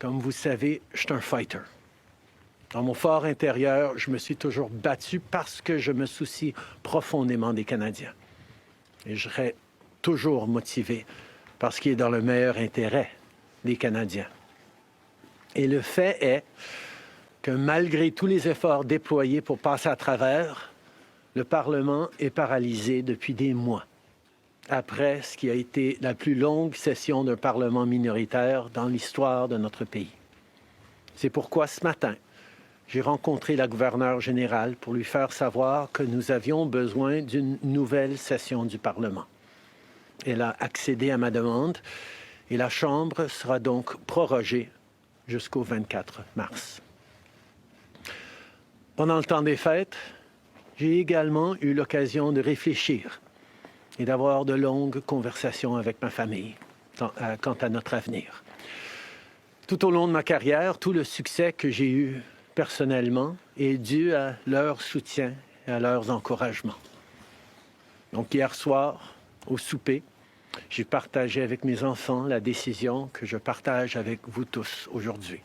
Comme vous savez, je suis un fighter. Dans mon fort intérieur, je me suis toujours battu parce que je me soucie profondément des Canadiens. Et je serai toujours motivé par ce qui est dans le meilleur intérêt des Canadiens. Et le fait est que malgré tous les efforts déployés pour passer à travers, le Parlement est paralysé depuis des mois, après ce qui a été la plus longue session d'un Parlement minoritaire dans l'histoire de notre pays. C'est pourquoi ce matin, j'ai rencontré la gouverneure générale pour lui faire savoir que nous avions besoin d'une nouvelle session du Parlement. Elle a accédé à ma demande et la Chambre sera donc prorogée jusqu'au 24 mars. Pendant le temps des fêtes, j'ai également eu l'occasion de réfléchir et d'avoir de longues conversations avec ma famille quant à notre avenir. Tout au long de ma carrière, tout le succès que j'ai eu personnellement est dû à leur soutien et à leurs encouragements. Donc hier soir, au souper, j'ai partagé avec mes enfants la décision que je partage avec vous tous aujourd'hui.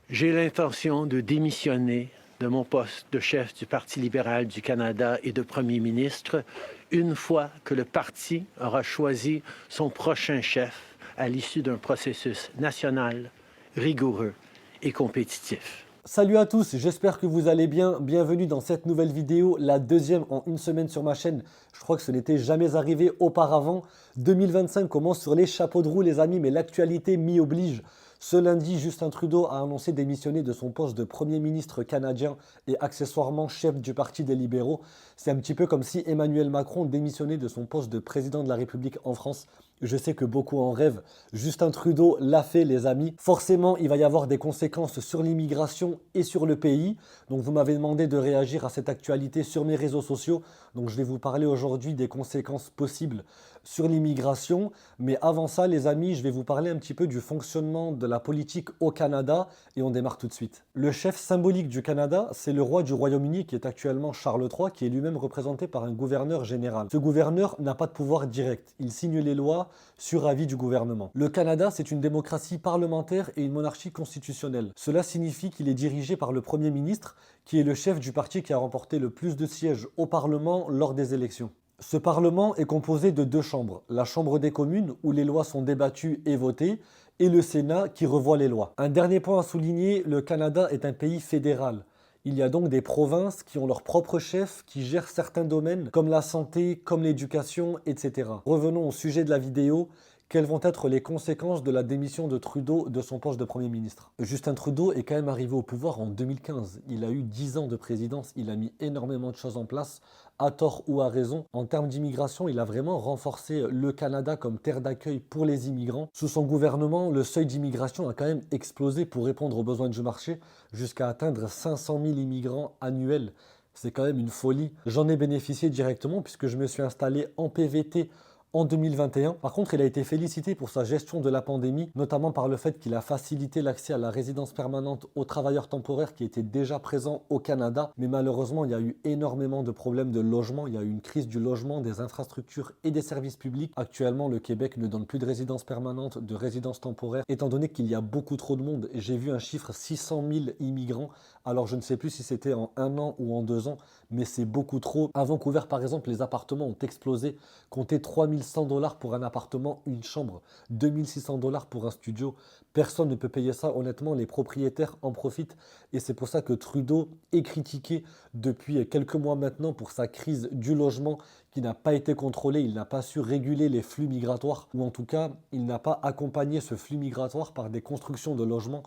J'ai l'intention de démissionner de mon poste de chef du Parti libéral du Canada et de premier ministre une fois que le parti aura choisi son prochain chef à l'issue d'un processus national, rigoureux et compétitif. Salut à tous, j'espère que vous allez bien. Bienvenue dans cette nouvelle vidéo, la deuxième en une semaine sur ma chaîne. Je crois que ce n'était jamais arrivé auparavant. 2025 commence sur les chapeaux de roue les amis, mais l'actualité m'y oblige. Ce lundi, Justin Trudeau a annoncé démissionner de son poste de Premier ministre canadien et accessoirement chef du Parti des libéraux. C'est un petit peu comme si Emmanuel Macron démissionnait de son poste de président de la République en France. Je sais que beaucoup en rêvent. Justin Trudeau l'a fait, les amis. Forcément, il va y avoir des conséquences sur l'immigration et sur le pays. Donc, vous m'avez demandé de réagir à cette actualité sur mes réseaux sociaux. Donc, je vais vous parler aujourd'hui des conséquences possibles sur l'immigration. Mais avant ça, les amis, je vais vous parler un petit peu du fonctionnement de la politique au Canada. Et on démarre tout de suite. Le chef symbolique du Canada, c'est le roi du Royaume-Uni qui est actuellement Charles III, qui est lui-même représenté par un gouverneur général. Ce gouverneur n'a pas de pouvoir direct. Il signe les lois sur avis du gouvernement. Le Canada, c'est une démocratie parlementaire et une monarchie constitutionnelle. Cela signifie qu'il est dirigé par le Premier ministre, qui est le chef du parti qui a remporté le plus de sièges au Parlement lors des élections. Ce Parlement est composé de deux chambres, la Chambre des communes où les lois sont débattues et votées, et le Sénat qui revoit les lois. Un dernier point à souligner, le Canada est un pays fédéral. Il y a donc des provinces qui ont leur propre chef, qui gèrent certains domaines comme la santé, comme l'éducation, etc. Revenons au sujet de la vidéo. Quelles vont être les conséquences de la démission de Trudeau de son poste de Premier ministre? Justin Trudeau est quand même arrivé au pouvoir en 2015. Il a eu 10 ans de présidence, il a mis énormément de choses en place, à tort ou à raison. En termes d'immigration, il a vraiment renforcé le Canada comme terre d'accueil pour les immigrants. Sous son gouvernement, le seuil d'immigration a quand même explosé pour répondre aux besoins du marché, jusqu'à atteindre 500 000 immigrants annuels. C'est quand même une folie. J'en ai bénéficié directement puisque je me suis installé en PVT en 2021. Par contre, il a été félicité pour sa gestion de la pandémie, notamment par le fait qu'il a facilité l'accès à la résidence permanente aux travailleurs temporaires qui étaient déjà présents au Canada. Mais malheureusement, il y a eu énormément de problèmes de logement. Il y a eu une crise du logement, des infrastructures et des services publics. Actuellement, le Québec ne donne plus de résidence permanente, de résidence temporaire, étant donné qu'il y a beaucoup trop de monde. J'ai vu un chiffre 600 000 immigrants. Alors, je ne sais plus si c'était en 1 an ou en 2 ans, mais c'est beaucoup trop. À Vancouver, par exemple, les appartements ont explosé. Comptez 3100 $ pour un appartement, une chambre, 2600 $ pour un studio. Personne ne peut payer ça, honnêtement, les propriétaires en profitent. Et c'est pour ça que Trudeau est critiqué depuis quelques mois maintenant pour sa crise du logement qui n'a pas été contrôlée. Il n'a pas su réguler les flux migratoires, ou en tout cas, il n'a pas accompagné ce flux migratoire par des constructions de logements.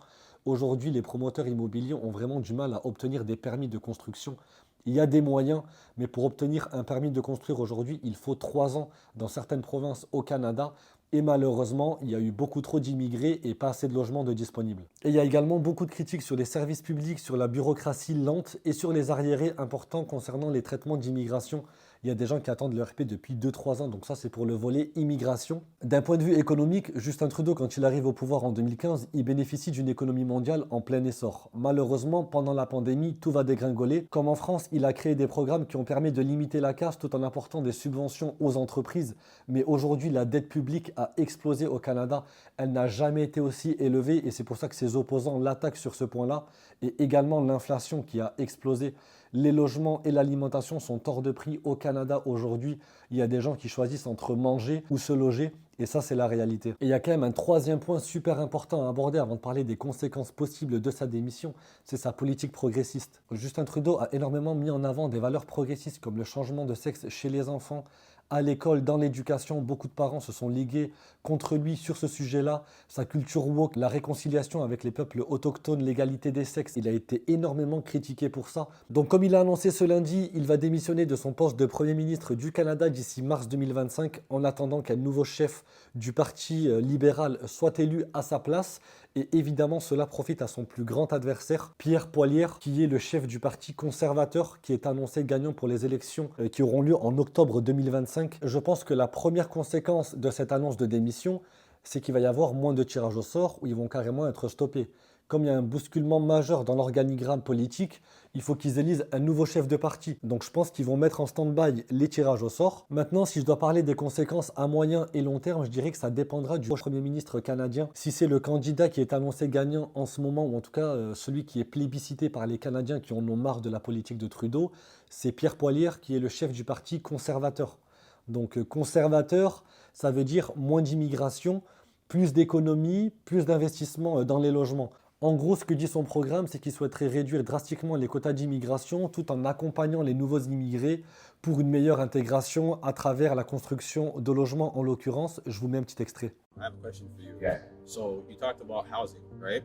Aujourd'hui, les promoteurs immobiliers ont vraiment du mal à obtenir des permis de construction. Il y a des moyens, mais pour obtenir un permis de construire aujourd'hui, il faut 3 ans dans certaines provinces au Canada. Et malheureusement, il y a eu beaucoup trop d'immigrés et pas assez de logements de disponibles. Et il y a également beaucoup de critiques sur les services publics, sur la bureaucratie lente et sur les arriérés importants concernant les traitements d'immigration. Il y a des gens qui attendent le RP depuis 2-3 ans, donc ça c'est pour le volet immigration. D'un point de vue économique, Justin Trudeau, quand il arrive au pouvoir en 2015, il bénéficie d'une économie mondiale en plein essor. Malheureusement, pendant la pandémie, tout va dégringoler. Comme en France, il a créé des programmes qui ont permis de limiter la casse tout en apportant des subventions aux entreprises. Mais aujourd'hui, la dette publique a explosé au Canada. Elle n'a jamais été aussi élevée et c'est pour ça que ses opposants l'attaquent sur ce point-là. Et également l'inflation qui a explosé. Les logements et l'alimentation sont hors de prix au Canada aujourd'hui. Il y a des gens qui choisissent entre manger ou se loger. Et ça, c'est la réalité. Et il y a quand même un troisième point super important à aborder avant de parler des conséquences possibles de sa démission. C'est sa politique progressiste. Justin Trudeau a énormément mis en avant des valeurs progressistes comme le changement de sexe chez les enfants, à l'école, dans l'éducation. Beaucoup de parents se sont ligués contre lui sur ce sujet-là. Sa culture woke, la réconciliation avec les peuples autochtones, l'égalité des sexes, il a été énormément critiqué pour ça. Donc comme il a annoncé ce lundi, il va démissionner de son poste de Premier ministre du Canada d'ici mars 2025 en attendant qu'un nouveau chef du Parti libéral soit élu à sa place. Et évidemment, cela profite à son plus grand adversaire, Pierre Poilievre, qui est le chef du Parti conservateur, qui est annoncé gagnant pour les élections qui auront lieu en octobre 2025. Je pense que la première conséquence de cette annonce de démission, c'est qu'il va y avoir moins de tirages au sort où ils vont carrément être stoppés. Comme il y a un bousculement majeur dans l'organigramme politique, il faut qu'ils élisent un nouveau chef de parti. Donc je pense qu'ils vont mettre en stand-by les tirages au sort. Maintenant, si je dois parler des conséquences à moyen et long terme, je dirais que ça dépendra du Premier ministre canadien. Si c'est le candidat qui est annoncé gagnant en ce moment, ou en tout cas celui qui est plébiscité par les Canadiens qui en ont marre de la politique de Trudeau, c'est Pierre Poilievre qui est le chef du Parti conservateur. Donc conservateur, ça veut dire moins d'immigration, plus d'économie, plus d'investissement dans les logements. En gros, ce que dit son programme, c'est qu'il souhaiterait réduire drastiquement les quotas d'immigration tout en accompagnant les nouveaux immigrés pour une meilleure intégration à travers la construction de logements en l'occurrence. Je vous mets un petit extrait. I have a question for you. Yeah. So you talked about housing, right?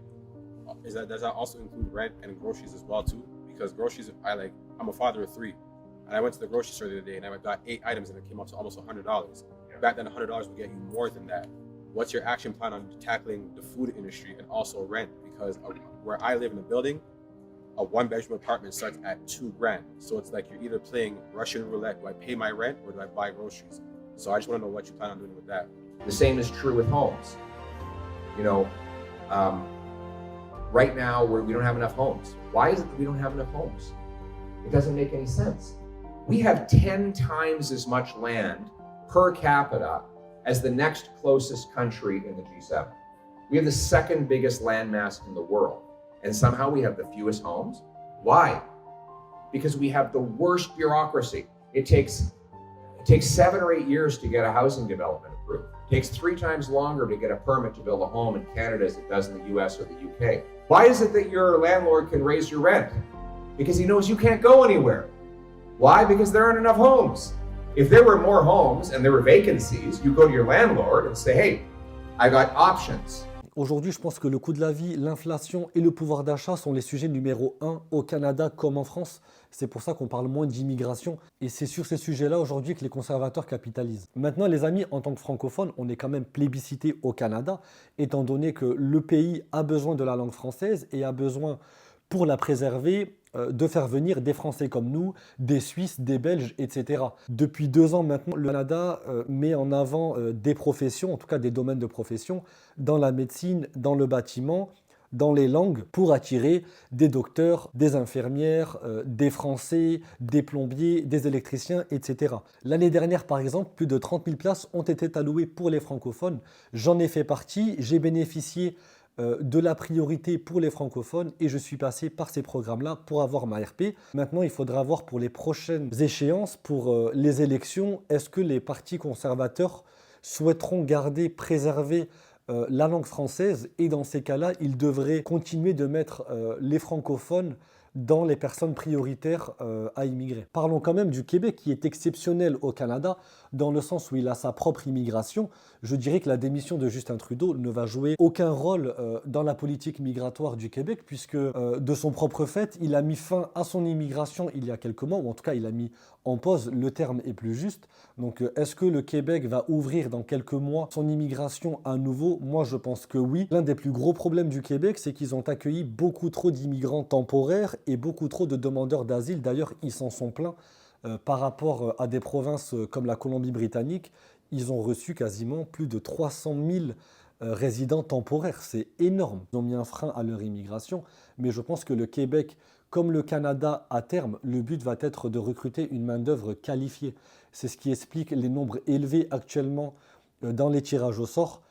Does that also include rent and groceries as well too? Because groceries, I'm a father of 3, and I went to the grocery store the other day and I got 8 items and it came up to almost $100. Back then, $100 would get you more than that. What's your action plan on tackling the food industry and also rent? Because where I live in a building, a 1-bedroom apartment starts at $2,000. So it's like you're either playing Russian roulette. Do I pay my rent or do I buy groceries? So I just want to know what you plan on doing with that. The same is true with homes. You know, right now we don't have enough homes. Why is it that we don't have enough homes? It doesn't make any sense. We have 10 times as much land per capita as the next closest country in the G7. We have the second biggest landmass in the world, and somehow we have the fewest homes. Why? Because we have the worst bureaucracy. It takes 7 or 8 years to get a housing development approved. It takes 3 times longer to get a permit to build a home in Canada as it does in the US or the UK. Why is it that your landlord can raise your rent? Because he knows you can't go anywhere. Why? Because there aren't enough homes. If there were more homes and there were vacancies, you go to your landlord and say, hey, I got options. Aujourd'hui, je pense que le coût de la vie, l'inflation et le pouvoir d'achat sont les sujets numéro 1 au Canada comme en France. C'est pour ça qu'on parle moins d'immigration. Et c'est sur ces sujets-là aujourd'hui que les conservateurs capitalisent. Maintenant, les amis, en tant que francophones, on est quand même plébiscité au Canada, étant donné que le pays a besoin de la langue française et a besoin, pour la préserver, de faire venir des Français comme nous, des Suisses, des Belges, etc. Depuis 2 ans maintenant, le Canada met en avant des professions, en tout cas des domaines de profession, dans la médecine, dans le bâtiment, dans les langues, pour attirer des docteurs, des infirmières, des Français, des plombiers, des électriciens, etc. L'année dernière, par exemple, plus de 30 000 places ont été allouées pour les francophones. J'en ai fait partie, j'ai bénéficié de la priorité pour les francophones et je suis passé par ces programmes-là pour avoir ma RP. Maintenant, il faudra voir pour les prochaines échéances, pour les élections, est-ce que les partis conservateurs souhaiteront garder, préserver la langue française et dans ces cas-là, ils devraient continuer de mettre les francophones dans les personnes prioritaires à immigrer. Parlons quand même du Québec qui est exceptionnel au Canada dans le sens où il a sa propre immigration. Je dirais que la démission de Justin Trudeau ne va jouer aucun rôle dans la politique migratoire du Québec puisque de son propre fait, il a mis fin à son immigration il y a quelques mois ou en tout cas il a mis en pause, le terme est plus juste. Donc est-ce que le Québec va ouvrir dans quelques mois son immigration à nouveau? Moi je pense que oui. L'un des plus gros problèmes du Québec, c'est qu'ils ont accueilli beaucoup trop d'immigrants temporaires et beaucoup trop de demandeurs d'asile. D'ailleurs, ils s'en sont plaints par rapport à des provinces comme la Colombie-Britannique, ils ont reçu quasiment plus de 300 000 résidents temporaires. C'est énorme. Ils ont mis un frein à leur immigration, mais je pense que le Québec, comme le Canada à terme, le but va être de recruter une main-d'œuvre qualifiée. C'est ce qui explique les nombres élevés actuellement dans les tirages au sort.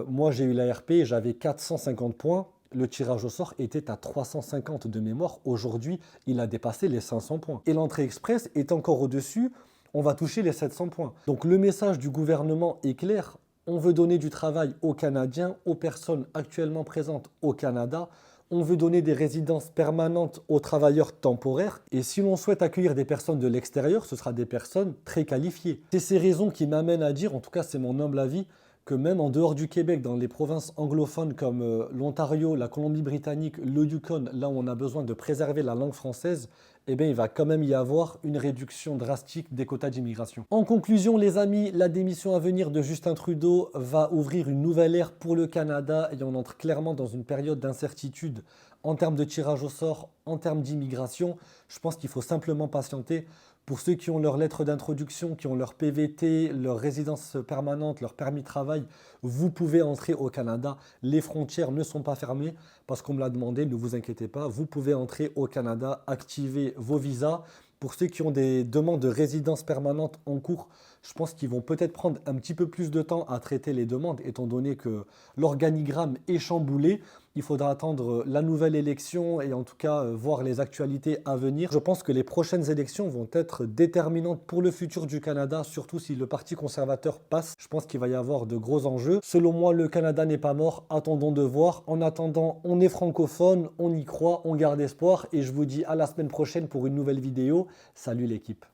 Moi, j'ai eu l'ARP, j'avais 450 points. Le tirage au sort était à 350 de mémoire. Aujourd'hui, il a dépassé les 500 points. Et l'entrée express est encore au-dessus. On va toucher les 700 points. Donc le message du gouvernement est clair. On veut donner du travail aux Canadiens, aux personnes actuellement présentes au Canada. On veut donner des résidences permanentes aux travailleurs temporaires. Et si l'on souhaite accueillir des personnes de l'extérieur, ce sera des personnes très qualifiées. C'est ces raisons qui m'amènent à dire, en tout cas c'est mon humble avis, que même en dehors du Québec, dans les provinces anglophones comme l'Ontario, la Colombie-Britannique, le Yukon, là où on a besoin de préserver la langue française, eh bien, il va quand même y avoir une réduction drastique des quotas d'immigration. En conclusion, les amis, la démission à venir de Justin Trudeau va ouvrir une nouvelle ère pour le Canada et on entre clairement dans une période d'incertitude en termes de tirage au sort, en termes d'immigration. Je pense qu'il faut simplement patienter. Pour ceux qui ont leur lettre d'introduction, qui ont leur PVT, leur résidence permanente, leur permis de travail, vous pouvez entrer au Canada. Les frontières ne sont pas fermées parce qu'on me l'a demandé, ne vous inquiétez pas. Vous pouvez entrer au Canada, activer vos visas. Pour ceux qui ont des demandes de résidence permanente en cours, je pense qu'ils vont peut-être prendre un petit peu plus de temps à traiter les demandes, étant donné que l'organigramme est chamboulé. Il faudra attendre la nouvelle élection et en tout cas voir les actualités à venir. Je pense que les prochaines élections vont être déterminantes pour le futur du Canada, surtout si le Parti conservateur passe. Je pense qu'il va y avoir de gros enjeux. Selon moi, le Canada n'est pas mort. Attendons de voir. En attendant, on est francophone, on y croit, on garde espoir et je vous dis à la semaine prochaine pour une nouvelle vidéo. Salut l'équipe.